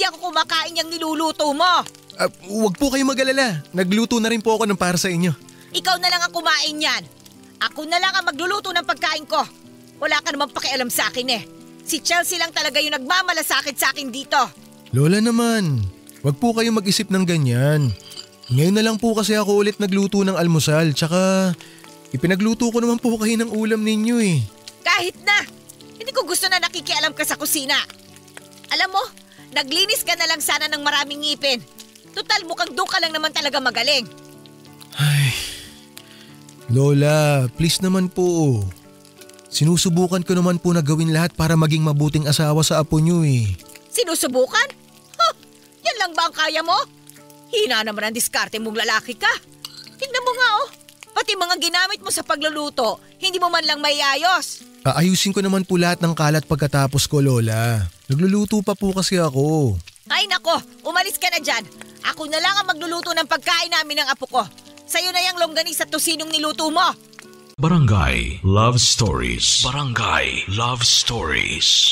ako kumakain yung niluluto mo. Huwag po kayong mag-alala. Nagluto na rin po ako ng para sa inyo. Ikaw na lang ang kumain yan. Ako na lang ang magluluto ng pagkain ko. Wala ka namang pakialam sa akin eh. Si Chelsea lang talaga yung nagmamalasakit sa akin dito. Lola naman, wag po kayong mag-isip ng ganyan. Ngayon na lang po kasi ako ulit nagluto ng almusal. Tsaka ipinagluto ko naman po kayo ng ulam ninyo eh. Kahit na. Hindi ko gusto na nakikialam ka sa kusina. Alam mo, naglinis ka na lang sana ng maraming ngipin. Total mukhang doon ka lang naman talaga magaling. Ay, Lola, please naman po. Sinusubukan ko naman po na gawin lahat para maging mabuting asawa sa apo nyo eh. Sinusubukan? Huh, yan lang ba ang kaya mo? Hina naman ang diskarte mong lalaki ka. Tignan mo nga oh, pati mga ginamit mo sa pagluluto, hindi mo man lang maiayos. Aayusin ko naman po lahat ng kalat pagkatapos ko, Lola. Nagluluto pa po kasi ako. Ay nako, umalis ka na dyan. Ako na lang ang magluluto ng pagkain namin ng apo ko. Sa'yo na yung longganisa at tosinong niluto mo. Barangay Love Stories. Barangay Love Stories.